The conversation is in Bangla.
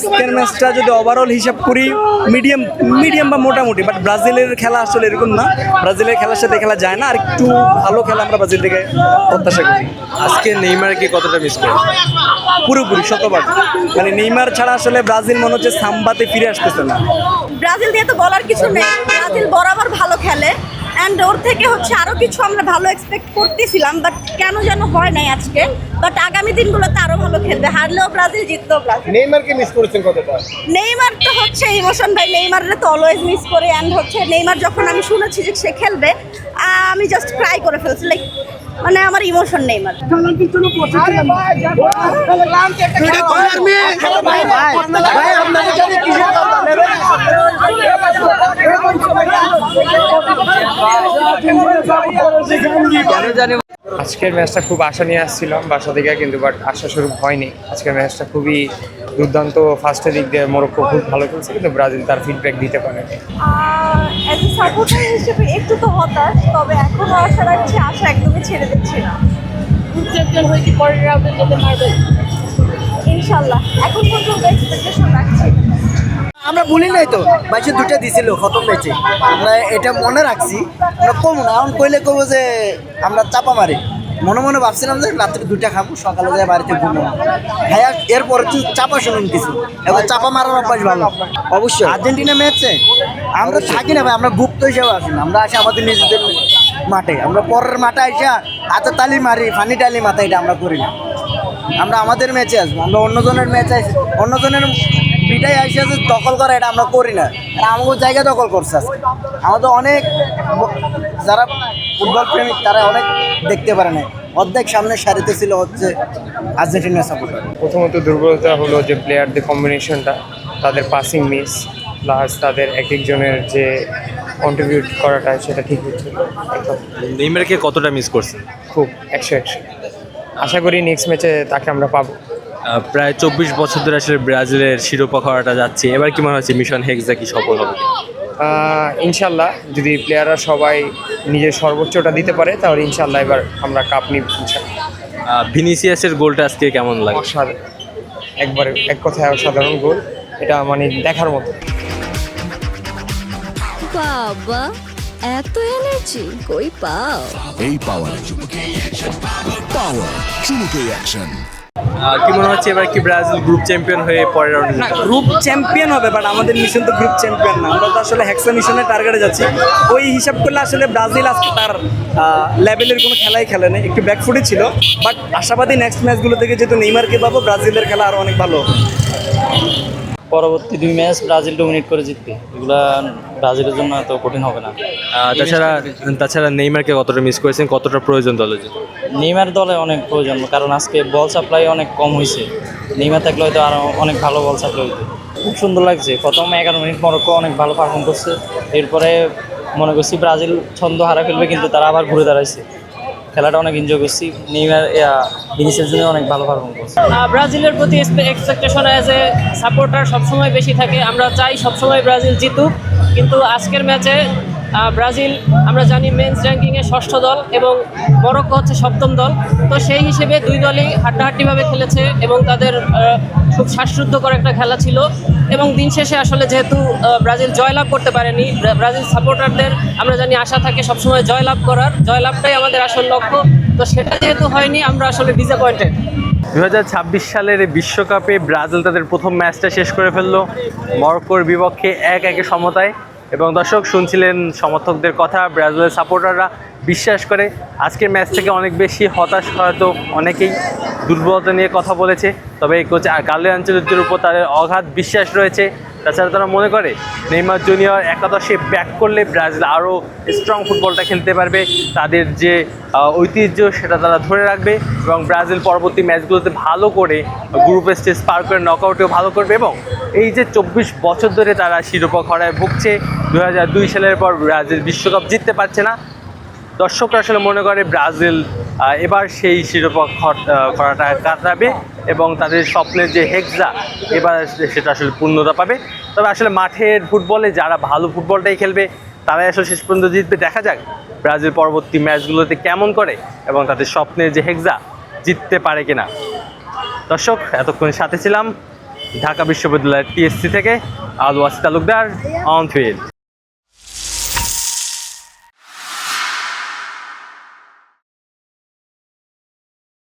আজকের ম্যাচটা যদি ওভারঅল হিসাব করি মিডিয়াম মিডিয়াম বা মোটামুটি, বাট ব্রাজিলের খেলা আসলে এরকম না, ব্রাজিলের খেলার সাথে খেলা যায় না, আর একটু ভালো খেলা আমরা ব্রাজিল থেকে প্রত্যাশা করি। আজকে নেইমারকে কতটা মিস করেন? পুরোপুরি শতভাগ, মানে নেইমার ছাড়া আসলে ব্রাজিল মনে হচ্ছে সাম্বাতে ফিরে আসতেছে না। ব্রাজিল দিয়ে তো বলার কিছু নেই, ব্রাজিল বরাবর ভালো খেলে অ্যান্ড ওর থেকে হচ্ছে আরও কিছু আমরা ভালো এক্সপেক্ট করতেছিলাম, বাট কেন যেন হয় নাই আজকে। বাট আগামী দিনগুলোতে আরও ভালো খেলবে, হারলেও ব্রাজিল, জিতলেও ব্রাজিল। নেইমারকে মিস করেছেন কতটা? নেইমার তো হচ্ছে ইমোশন ভাই, নেইমাররে তো অলওয়েজ মিস করে। অ্যান্ড হচ্ছে নেইমার যখন আমি শুনেছি যে সে খেলবে, আমি জাস্ট ক্রাই করে ফেলছি, লাইক মানে আমার ইমোশন নেইমার। আজকের ম্যাচটা খুব আশা নিয়ে আসছিলাম বাসা থেকে, কিন্তু বাট আশাস্বরূপ হয়নি। আজকের ম্যাচটা খুবই দুর্দান্ত, ফার্স্টের দিক দিয়ে মরক্কো খুব ভালো খেলছে, কিন্তু ব্রাজিল তার ফিডব্যাক দিতে পারেনি। অ্যাজ এ সাপোর্টার হিসেবে একটু তো হতাশ, তবে এখনও আশা রাখছি, আশা একদমই ছেড়ে দিচ্ছি না। চ্যাম্পিয়ন হয়ে কি পরের রাউন্ডে যেতে পারবে? ইনশাল্লাহ, এখন পর্যন্ত এক্সপেকটেশন রাখছি। আমরা বলি নাই তো মাঝে দুটা দিছিল প্রথম ম্যাচে, আমরা এটা মনে রাখছি, আমরা কম না এখন কইলে কব যে আমরা চাপা মারি। মনে মনে ভাবছিলাম যে রাত্রে দুটা খাবো, সকালে যায় বাড়িতে ঘুমাবো, হ্যাঁ এরপরে তুই চাপা শুনুন কিছু, এবার চাপা মারার অভ্যাস ভালো। অবশ্যই আর্জেন্টিনা ম্যাচে আমরা থাকি না ভাই, আমরা গুপ্ত হিসেবে আসি না, আমরা আসি আমাদের নিজেদের মাঠে, আমরা পরের মাঠে আইসা হাতে তালি মারি, ফানি টালি মাথা, এটা আমরা করি না। আমরা আমাদের ম্যাচে আসবো, আমরা অন্যজনের ম্যাচে আসি, অন্যজনের পিটাই আসে যে দখল করা, এটা আমরা করি না। আর আমাদের জায়গা দখল করছে আজকে। আমাদের অনেক যারা ফুটবল প্রেমিক তারা অনেক দেখতে পারে না, অর্ধেক সামনের সারিতে ছিল হচ্ছে আর্জেন্টিনা সাপোর্টার। প্রথমত দুর্বলতা হলো যে প্লেয়ারদের কম্বিনেশনটা, তাদের পাসিং মিস, প্লাস তাদের এক একজনের যে কন্ট্রিবিউট করাটা সেটা ঠিক হচ্ছে না। একদম নেইমারকে কতটা মিস করছেন? খুব 100-100। আশা করি নেক্সট ম্যাচে তাকে আমরা পাবো। প্রায় 24 বছর ধরে আসলে ব্রাজিলের শিরোপা খাওয়াটা যাচ্ছে, এবার কি মনে হচ্ছে মিশন হেক্সা কি সফল হবে? ইনশাল্লাহ, যদি প্লেয়াররা সবাই নিজের সর্বোচ্চটা দিতে পারে তাহলে ইনশাল্লাহ এবার আমরা কাপ নিব। ভিনিসিয়াসের গোলটা আজকে কেমন লাগে? অসাধারণ, একবারে এক কথায় অসাধারণ গোল, এটা মানে দেখার মতো। বাবা, এত এনার্জি কই পাও? এই পাওয়ার চুমুকে অ্যাকশন। কি মনে হচ্ছে এবার কি ব্রাজিল গ্রুপ চ্যাম্পিয়ন হয়ে পরের রাউন্ডে? না, গ্রুপ চ্যাম্পিয়ন হবে, বাট আমাদের মিশন তো গ্রুপ চ্যাম্পিয়ন না, আমরা তো আসলে হেক্সা মিশনের টার্গেটে যাচ্ছি। ওই হিসাব করলে আসলে ব্রাজিল আজকে তার লেভেলের কোনো খেলাই খেলে নেই, একটু ব্যাকফুটে ছিল, বাট আশাবাদী নেক্সট ম্যাচগুলো থেকে যেহেতু নেইমারকে পাবো, ব্রাজিলের খেলা আরও অনেক ভালো। পরবর্তী 2 ম্যাচ ব্রাজিল ডমিনেট করে জিতবে, এগুলা ব্রাজিলের জন্য এত কঠিন হবে না। তাছাড়া নেইমারকে কতটা মিস করেছেন, কতটা প্রয়োজন দলের জন্য? নেইমার দলে অনেক প্রয়োজন, কারণ আজকে বল সাপ্লাই অনেক কম হয়েছে। নেইমার থাকলে হয়তো আরও অনেক ভালো বল সাপ্লাই হইতো। খুব সুন্দর লাগছে, প্রথম 11 মিনিট মরক্কো অনেক ভালো পারফর্ম করছে, এরপরে মনে করছি ব্রাজিল ছন্দ হারা ফেলবে, কিন্তু তারা আবার ঘুরে দাঁড়াইছে। খেলাটা অনেক এনজয় করছি, নেইমার ভিনিসিয়াস জুনিয়র অনেক ভালো পারফর্ম করছে। ব্রাজিলের প্রতি এক্সপেকটেশন অ্যাজ এ সাপোর্টার সবসময় বেশি থাকে, আমরা চাই সবসময় ব্রাজিল জিতুক, কিন্তু আজকের ম্যাচে ব্রাজিল আমরা জানি মেন্স র্যাঙ্কিংয়ে 6ষ্ঠ দল এবং মরক্কো হচ্ছে 7ম দল, তো সেই হিসেবে দুই দলই হাড্ডাহাড্ডিভাবে খেলেছে এবং তাদের খুব শ্বাসরুদ্ধকর একটা খেলা ছিল। এবং দিন শেষে আসলে যেহেতু ব্রাজিল জয়লাভ করতে পারেনি, ব্রাজিল সাপোর্টারদের আমরা জানি আশা থাকে সবসময় জয়লাভ করার, জয়লাভটাই আমাদের আসল লক্ষ্য, তো সেটা যেহেতু হয়নি আমরা আসলে ডিসঅ্যাপয়েন্টেড। 2026 সালের বিশ্বকাপে ব্রাজিল তাদের প্রথম ম্যাচটা শেষ করে ফেললো মরক্কোর বিপক্ষে 1-1 সমতায়। এবং দর্শক শুনছিলেন সমর্থকদের কথা, ব্রাজিলের সাপোর্টাররা বিশ্বাস করে আজকের ম্যাচ থেকে অনেক বেশি হতাশ, হয়তো অনেকেই দুর্বলতা নিয়ে কথা বলেছে, তবে কোচ কার্লো আনচেলত্তির উপর তাদের অগাধ বিশ্বাস রয়েছে। তাছাড়া তারা মনে করে নেইমার জুনিয়র একাদশে ব্যাক করলে ব্রাজিল আরও স্ট্রং ফুটবলটা খেলতে পারবে, তাদের যে ঐতিহ্য সেটা তারা ধরে রাখবে এবং ব্রাজিল পরবর্তী ম্যাচগুলোতে ভালো করে গ্রুপ স্টেজ পার করে নকআউটেও ভালো করবে। এবং এই যে 24 বছর ধরে তারা শিরোপা খরায় ভুগছে, 2002 সালের পর ব্রাজিল বিশ্বকাপ জিততে পারছে না, দর্শকরা আসলে মনে করে ব্রাজিল এবার সেই শিরোপা খরাটা কাটাবে এবং তাদের স্বপ্নের যে হেক্সা এবার সেটা আসলে পূর্ণতা পাবে। তবে আসলে মাঠের ফুটবলে যারা ভালো ফুটবলটাই খেলবে তারাই আসলে শেষ পর্যন্ত জিতবে। দেখা যাক ব্রাজিল পরবর্তী ম্যাচগুলোতে কেমন করে এবং তাদের স্বপ্নের যে হেক্সা জিততে পারে কিনা। দর্শক, এতক্ষণ সাথে ছিলাম, ঢাকা বিশ্ববিদ্যালয়ের টিএসসি থেকে আল ওয়াসি তালুকদার অন ফিল্ড।